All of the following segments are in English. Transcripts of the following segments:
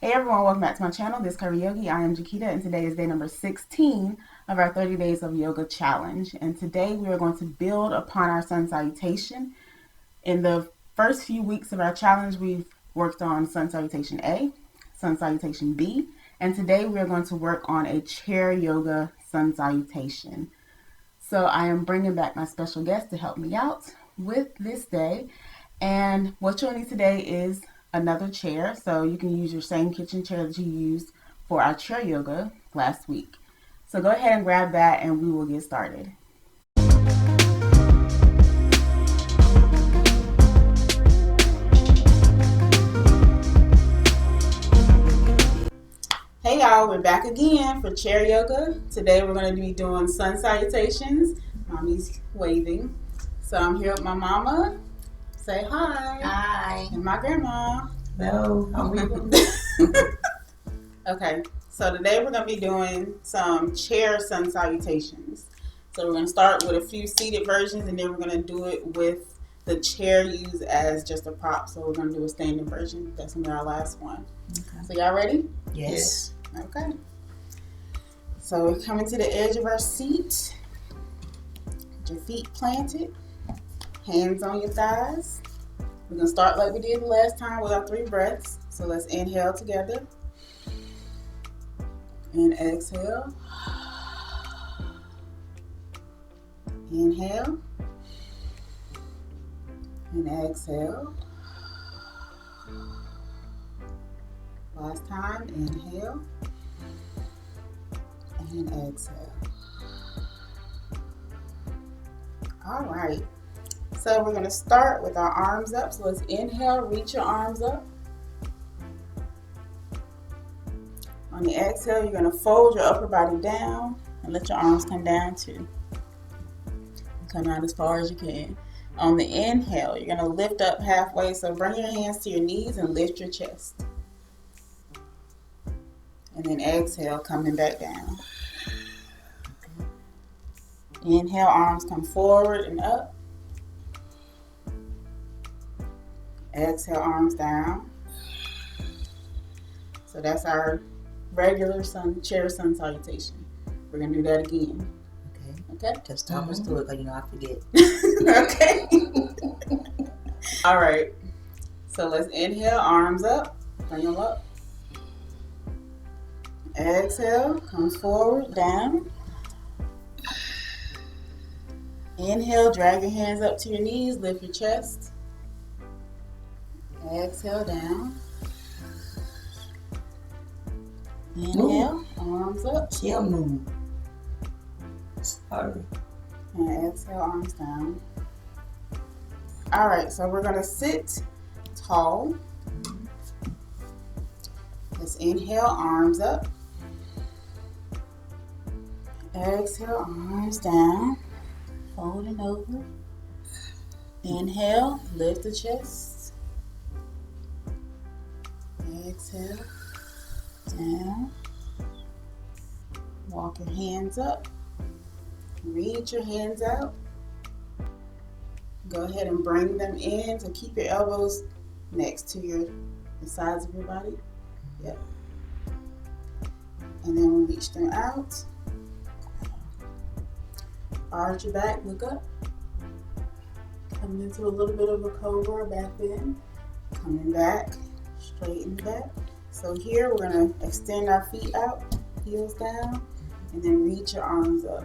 Hey everyone, welcome back to my channel, This Curvi Yogi. I am Jakita, and today is day number 16 of our 30 Days of Yoga Challenge. And today we are going to build upon our Sun Salutation. In the first few weeks of our challenge, we've worked on Sun Salutation A, Sun Salutation B, and today we are going to work on a chair yoga Sun Salutation. So I am bringing back my special guest to help me out with this day. And what you'll need today is another chair. So you can use your same kitchen chair that you used for our chair yoga last week. So go ahead and grab that and we will get started. Hey y'all, we're back again for chair yoga. Today we're going to be doing sun salutations. Mommy's waving. So I'm here with my mama. Say hi. Hi. And my grandma. Hello. How are you? Okay, so today we're going to be doing some chair sun salutations. So we're going to start with a few seated versions, and then we're going to do it with the chair used as just a prop. So we're going to do a standing version. That's going to be our last one. Okay. So y'all ready? Yes. Okay. So we're coming to the edge of our seat. Get your feet planted. Hands on your thighs. We're going to start like we did the last time with our 3 breaths. So let's inhale together. And exhale. Inhale. And exhale. Last time, inhale. And exhale. All right. So we're going to start with our arms up. So let's inhale, reach your arms up. On the exhale, you're going to fold your upper body down and let your arms come down too. Come out as far as you can. On the inhale, you're going to lift up halfway. So bring your hands to your knees and lift your chest. And then exhale, coming back down. Inhale, arms come forward and up. Exhale, arms down. So that's our regular chair sun salutation. We're going to do that again. Okay? Just talk us through it, because I forget. Okay. All right. So let's inhale, arms up. Bring them up. Exhale, comes forward, down. Inhale, drag your hands up to your knees, lift your chest. Exhale, down. Inhale, arms up. Chill move. Sorry. And exhale, arms down. All right, so we're going to sit tall. Let's inhale, arms up. Exhale, arms down. Folding over. Inhale, lift the chest. Exhale, down. Walk your hands up. Reach your hands out. Go ahead and bring them in. So keep your elbows next to the sides of your body. Yep. And then reach them out. Arch your back, look up. Coming into a little bit of a cobra back bend. Coming back, straighten back. So here we're going to extend our feet out, heels down, and then reach your arms up.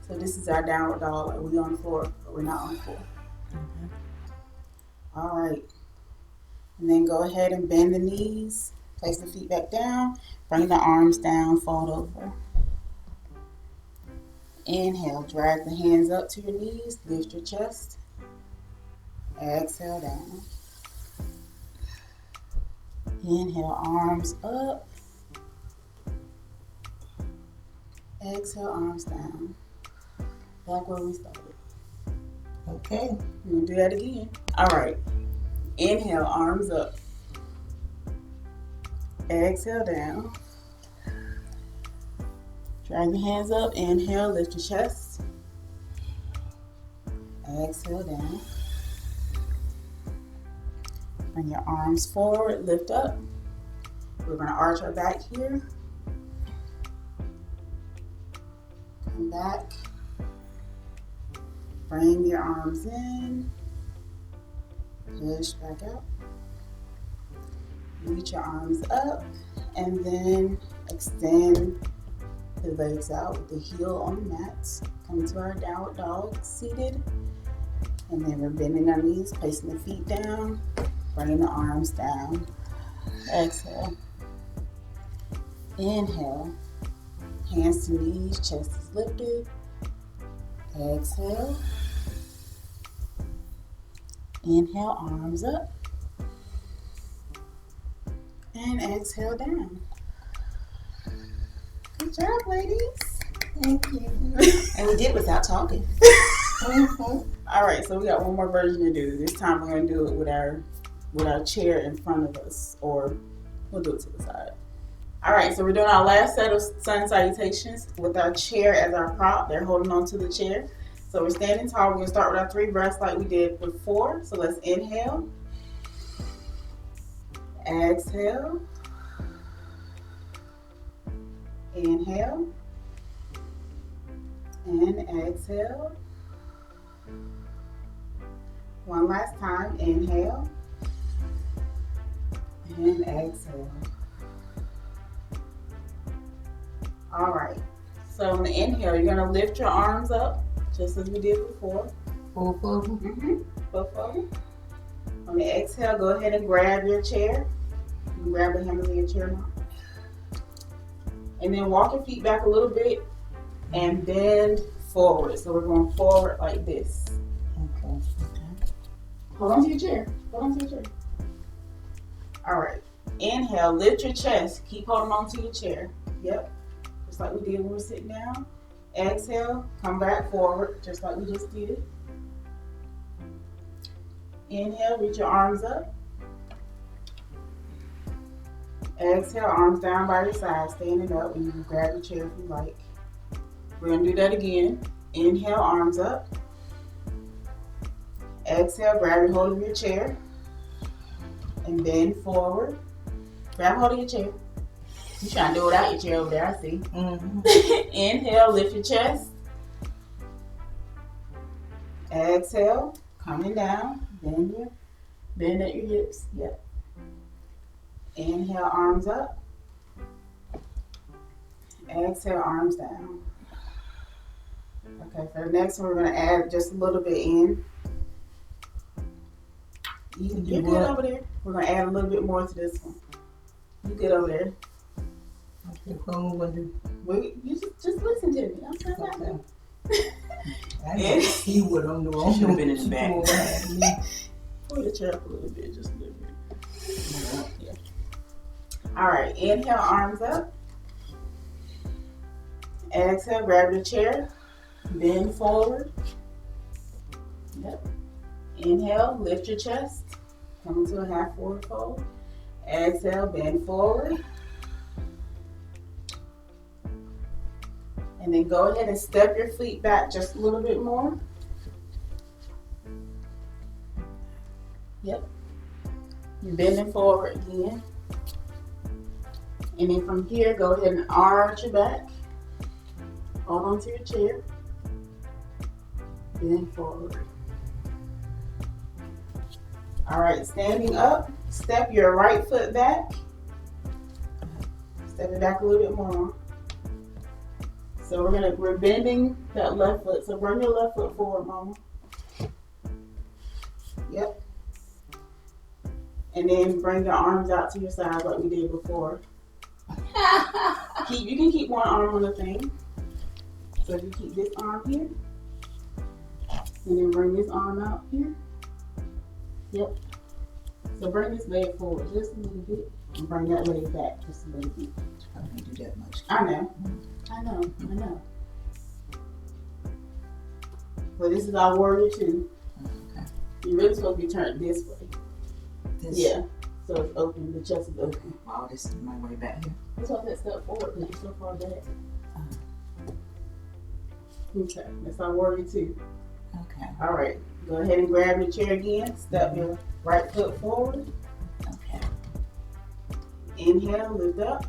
So this is our downward dog. Like we're on the floor, but we're not on the floor. All right. And then go ahead and bend the knees. Place the feet back down. Bring the arms down, fold over. Inhale, drag the hands up to your knees, lift your chest. Exhale, down. Inhale, arms up. Exhale, arms down. Back where we started. Okay. We're going to do that again. All right. Inhale, arms up. Exhale, down. Drag your hands up. Inhale, lift your chest. Exhale, down. Bring your arms forward, lift up. We're going to arch our back here. Come back. Bring your arms in. Push back out. Reach your arms up. And then extend the legs out with the heel on the mats. Come to our downward dog, seated. And then we're bending our knees, placing the feet down. Bringing the arms down. Exhale. Inhale. Hands to knees, chest is lifted. Exhale. Inhale, arms up. And exhale down. Good job, ladies. Thank you. And we did it without talking. All right, so we got one more version to do. This time we're going to do it with our chair in front of us, or we'll do it to the side. All right, so we're doing our last set of sun salutations with our chair as our prop. They're holding on to the chair. So we're standing tall. We're going to start with our 3 breaths like we did before. So let's inhale. Exhale. Inhale. And exhale. One last time. Inhale. And exhale. All right. So on the inhale, you're going to lift your arms up just as we did before. Both of them? Mm-hmm. Both of them. On the exhale, go ahead and grab your chair. You can grab the handle of your chair now. And then walk your feet back a little bit and bend forward. So we're going forward like this. Okay. Hold on to your chair. Hold on to your chair. All right. Inhale, lift your chest. Keep holding on to your chair. Yep. Just like we did when we were sitting down. Exhale, come back forward, just like we just did. Inhale, reach your arms up. Exhale, arms down by your side, standing up, and you can grab your chair if you like. We're going to do that again. Inhale, arms up. Exhale, grab your hold of your chair and bend forward. Grab hold of your chair. You're trying to do it without your chair over there, I see. Mm-hmm. Inhale, lift your chest. Exhale, coming down, bend at your hips. Yep. Inhale, arms up. Exhale, arms down. Okay, for the next one, we're going to add just a little bit in. You're good over there. We're going to add a little bit more to this one. You good over there. Okay, what am I going to do? You just listen to me. I'm saying that. I didn't see what I'm doing. Should have been in the back. Pull your chair up a little bit, just a little bit. Yeah. All right, inhale, arms up. Exhale, grab your chair. Bend forward. Yep. Inhale, lift your chest. Come into a half forward fold. Exhale, bend forward. And then go ahead and step your feet back just a little bit more. Yep. You're bending forward again. And then from here, go ahead and arch your back. Hold on to your chair. Bend forward. All right, standing up, step your right foot back. Step it back a little bit more. So we're bending that left foot. So bring your left foot forward, Mama. Yep. And then bring your arms out to your side like we did before. You can keep one arm on the thing. So you keep this arm here. And then bring this arm out here. Yep. So bring this leg forward just a little bit. And bring that leg back just a little bit. I don't do that much. I know. But this is our warrior 2. Okay. You're really supposed to be turned this way. Yeah. So it's open, the chest is open. Wow, this is my way back here. That's why that step forward, because you're so far back. Okay, that's our warrior 2. Okay. All right, go ahead and grab your chair again. Step your right foot forward. Okay. Inhale, lift up.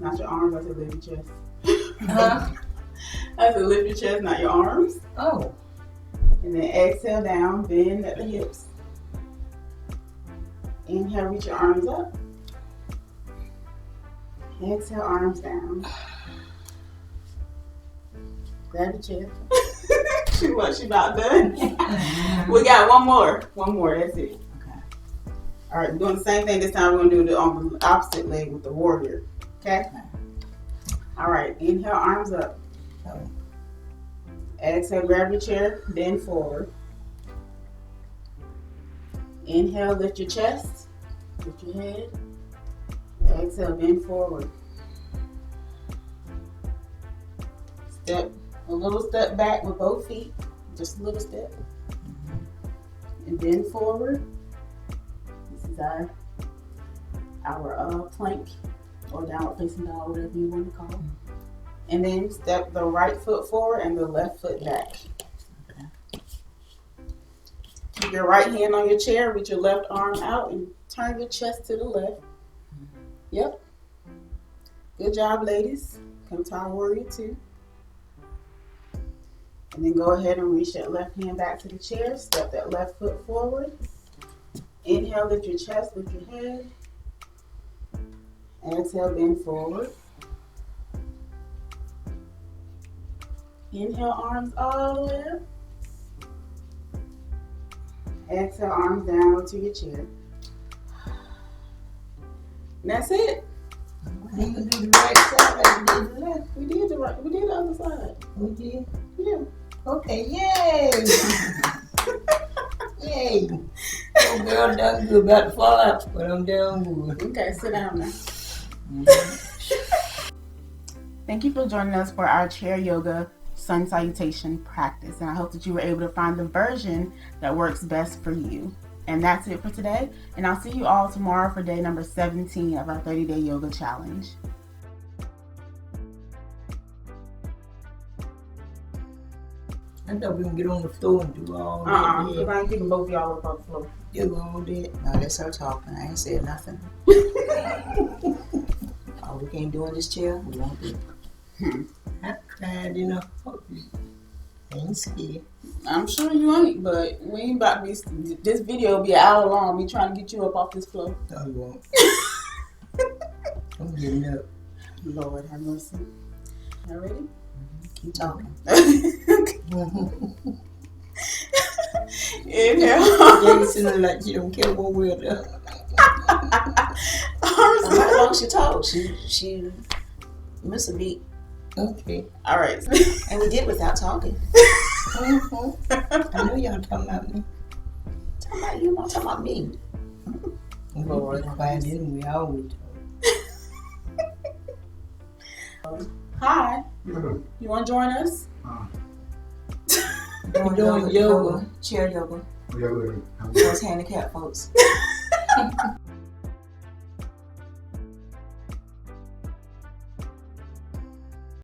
Not your arms, I said lift your chest. I said lift your chest, not your arms. Oh. And then exhale down, bend at the hips. Inhale, reach your arms up. Exhale, arms down. Grab your chair. She about done. We got one more, that's it. Okay. All right, we're doing the same thing this time. We're gonna do it on the opposite leg with the warrior, okay? All right, inhale, arms up. Oh. Exhale, grab your chair, bend forward. Inhale, lift your chest, lift your head. Exhale, bend forward. A little step back with both feet, just a little step. And bend forward. This is our plank or downward facing dog, whatever you want to call it. And then step the right foot forward and the left foot back. Keep your right hand on your chair with your left arm out and turn your chest to the left. Yep. Good job, ladies. Come to our warrior 2. And then go ahead and reach that left hand back to the chair. Step that left foot forward. Inhale, lift your chest, lift your head. Exhale, bend forward. Inhale, arms all the way up. Exhale, arms down onto your chair. And that's it. We can do the right side like we did the left. We did the other side. We did? Yeah. Okay, yay! Yay! Oh, girl, done good. About to fall out, but I'm down good. Okay, sit down now. Thank you for joining us for our chair yoga sun salutation practice. And I hope that you were able to find the version that works best for you. And that's it for today. And I'll see you all tomorrow for day number 17 of our 30-day yoga challenge. I thought we can get on the floor and do all that. Because I ain't keeping both of y'all up on the floor. Do all that. No, that's her talking. I ain't said nothing. All we can't do in this chair, we won't do. I cried enough. I ain't scared. I'm sure you ain't, but we ain't about to be. This video will be an hour long. We trying to get you up off this floor. No, you won't. I'm getting up. Lord have mercy. Y'all ready? Keep talking. Inhale. Jason like she don't care what we're doing. How long she talk? She missed a beat. Okay. All right. And we did without talking. I know y'all talking about me. Talking about you, not talking about me. Lord, quiet anyway. I always talk. Hi. You want to join us? We're doing yoga. Chair yoga. Yeah, Those handicapped folks.